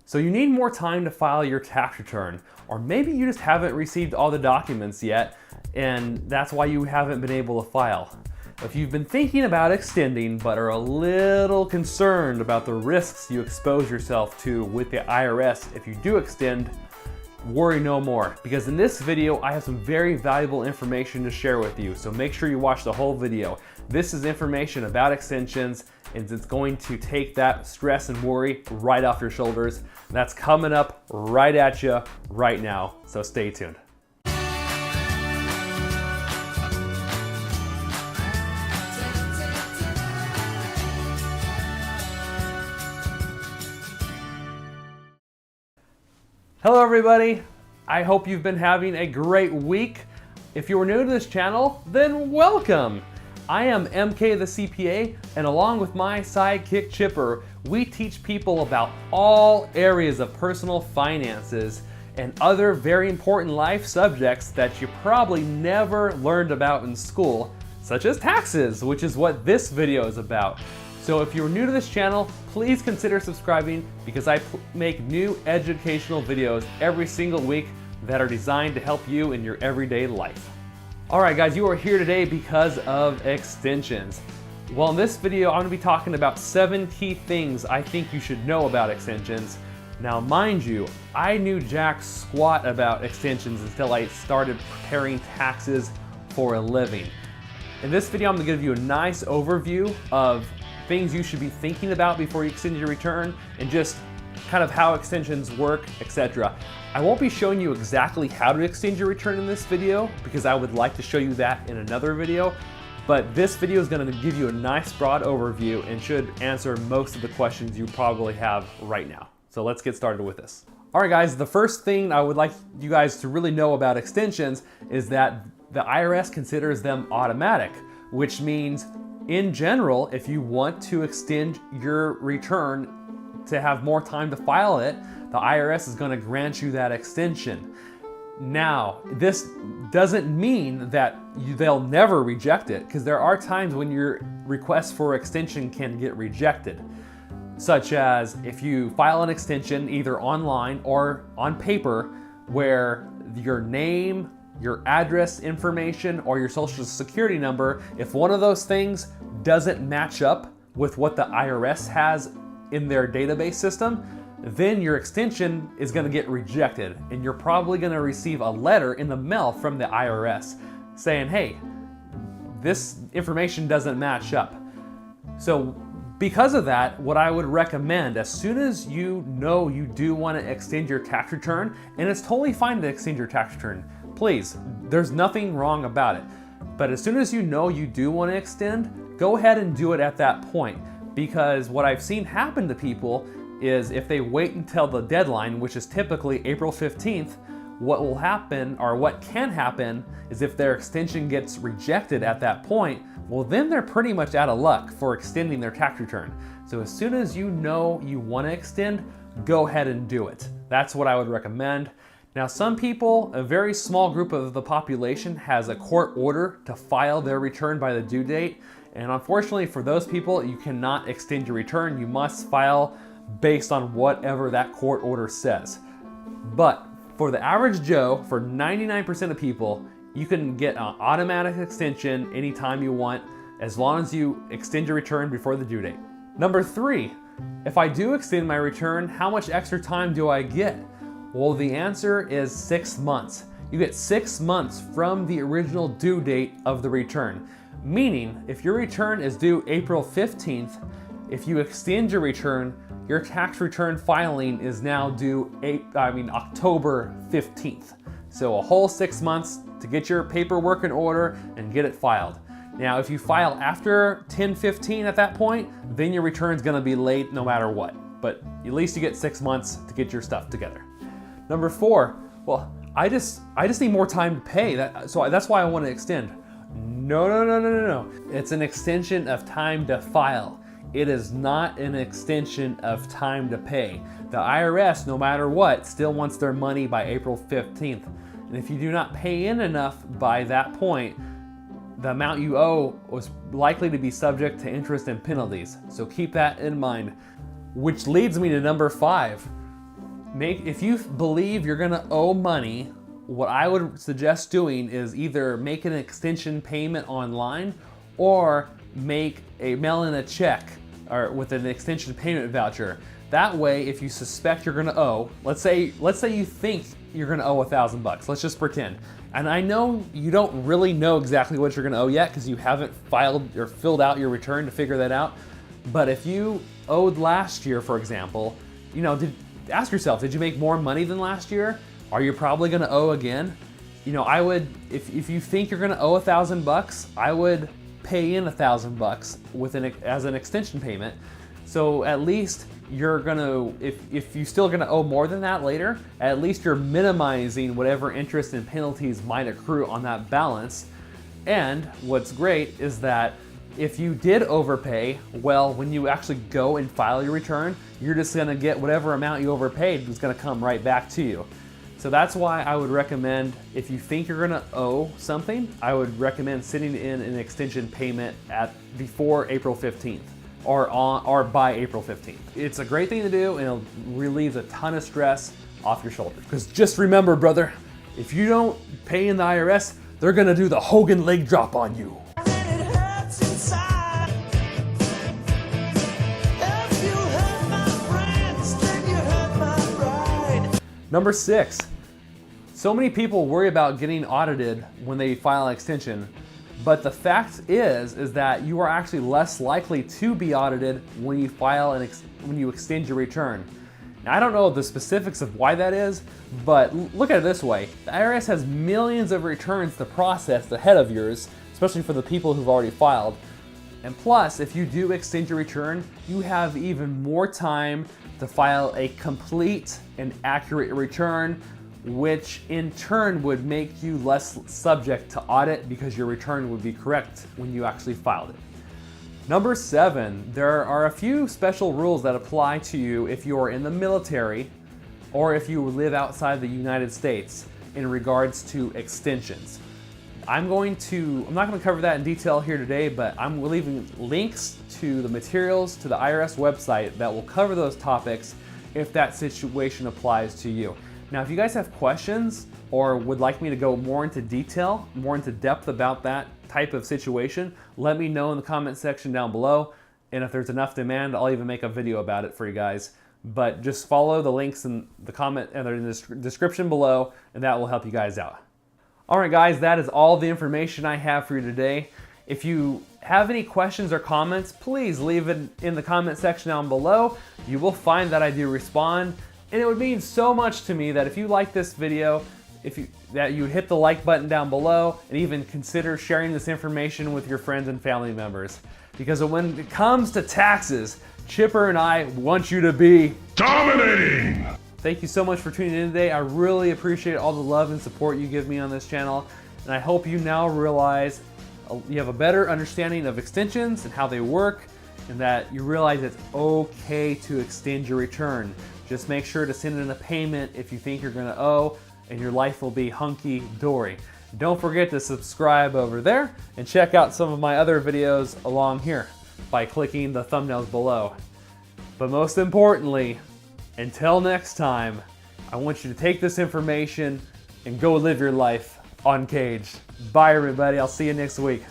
So you need more time to file your tax return, or maybe you just haven't received all the documents yet, and that's why you haven't been able to file. If you've been thinking about extending but are a little concerned about the risks you expose yourself to with the IRS if you do extend, worry no more, because in this video I have some very valuable information to share with you, so make sure you watch the whole video. This is information about extensions, and it's going to take that stress and worry right off your shoulders. That's coming up right at you right now, so stay tuned. Hello everybody, I hope you've been having a great week. If you are new to this channel, then welcome. I am MK the CPA, and along with my sidekick Chipper, we teach people about all areas of personal finances and other very important life subjects that you probably never learned about in school, such as taxes, which is what this video is about. So if you're new to this channel, please consider subscribing, because I make new educational videos every single week that are designed to help you in your everyday life. All right guys, you are here today because of extensions. Well, in this video, I'm gonna be talking about 7 key things I think you should know about extensions. Now, mind you, I knew jack squat about extensions until I started preparing taxes for a living. In this video, I'm gonna give you a nice overview of things you should be thinking about before you extend your return, and just kind of how extensions work, etc. I won't be showing you exactly how to extend your return in this video, because I would like to show you that in another video, but this video is going to give you a nice broad overview and should answer most of the questions you probably have right now. So let's get started with this. All right guys, the first thing I would like you guys to really know about extensions is that the IRS considers them automatic, which means in general, if you want to extend your return to have more time to file it, the IRS is going to grant you that extension. Now, this doesn't mean that they'll never reject it, because there are times when your request for extension can get rejected, such as if you file an extension either online or on paper where your name, your address information, or your social security number, if one of those things doesn't match up with what the IRS has in their database system, then your extension is going to get rejected, and you're probably going to receive a letter in the mail from the IRS saying, hey, this information doesn't match up. So because of that, what I would recommend, as soon as you know you do want to extend your tax return, and it's totally fine to extend your tax return, please, there's nothing wrong about it. But as soon as you know you do want to extend, go ahead and do it at that point. Because what I've seen happen to people is if they wait until the deadline, which is typically April 15th, what will happen, or what can happen, is if their extension gets rejected at that point, well then they're pretty much out of luck for extending their tax return. So as soon as you know you want to extend, go ahead and do it. That's what I would recommend. Now, some people, a very small group of the population, has a court order to file their return by the due date. And unfortunately for those people, you cannot extend your return. You must file based on whatever that court order says. But for the average Joe, for 99% of people, you can get an automatic extension anytime you want, as long as you extend your return before the due date. Number 3, if I do extend my return, how much extra time do I get? Well, the answer is 6 months. You get 6 months from the original due date of the return. Meaning, if your return is due April 15th, if you extend your return, your tax return filing is now due October 15th. So a whole 6 months to get your paperwork in order and get it filed. Now, if you file after 10/15 at that point, then your return is gonna be late no matter what. But at least you get 6 months to get your stuff together. Number 4, well, I just need more time to pay. So that's why I want to extend. No. It's an extension of time to file. It is not an extension of time to pay. The IRS, no matter what, still wants their money by April 15th. And if you do not pay in enough by that point, the amount you owe was likely to be subject to interest and penalties. So keep that in mind. Which leads me to number 5. If you believe you're gonna owe money, what I would suggest doing is either make an extension payment online or mail in a check or with an extension payment voucher. That way, if you suspect you're gonna owe, let's say you think you're gonna owe $1,000. Let's just pretend. And I know you don't really know exactly what you're gonna owe yet because you haven't filed or filled out your return to figure that out. But if you owed last year, for example, ask yourself, did you make more money than last year? Are you probably gonna owe again? I would, if you think you're gonna owe $1,000, I would pay in $1,000 as an extension payment. So at least you're gonna, if you're still gonna owe more than that later, at least you're minimizing whatever interest and penalties might accrue on that balance. And what's great is that if you did overpay, well, when you actually go and file your return, you're just gonna get whatever amount you overpaid is gonna come right back to you. So that's why I would recommend, if you think you're gonna owe something, I would recommend sending in an extension payment before April 15th or by April 15th. It's a great thing to do and it'll relieve a ton of stress off your shoulders. Because just remember, brother, if you don't pay in the IRS, they're gonna do the Hogan leg drop on you. Number 6, so many people worry about getting audited when they file an extension, but the fact is that you are actually less likely to be audited when you when you extend your return. Now, I don't know the specifics of why that is, but look at it this way. The IRS has millions of returns to process ahead of yours, especially for the people who've already filed. And plus, if you do extend your return, you have even more time to file a complete and accurate return, which in turn would make you less subject to audit because your return would be correct when you actually filed it. Number 7, there are a few special rules that apply to you if you are in the military or if you live outside the United States in regards to extensions. I'm not going to cover that in detail here today, but I'm leaving links to the materials to the IRS website that will cover those topics if that situation applies to you. Now, if you guys have questions or would like me to go more into detail, more into depth about that type of situation, let me know in the comment section down below. And if there's enough demand, I'll even make a video about it for you guys. But just follow the links in the comment and in the description below, and that will help you guys out. All right, guys, that is all the information I have for you today. If you have any questions or comments, please leave it in the comment section down below. You will find that I do respond, and it would mean so much to me that if you like this video, that you would hit the like button down below and even consider sharing this information with your friends and family members. Because when it comes to taxes, Chipper and I want you to be dominating! Thank you so much for tuning in today. I really appreciate all the love and support you give me on this channel. And I hope you now realize you have a better understanding of extensions and how they work, and that you realize it's okay to extend your return. Just make sure to send in a payment if you think you're gonna owe, and your life will be hunky-dory. Don't forget to subscribe over there and check out some of my other videos along here by clicking the thumbnails below. But most importantly, until next time, I want you to take this information and go live your life uncaged. Bye, everybody. I'll see you next week.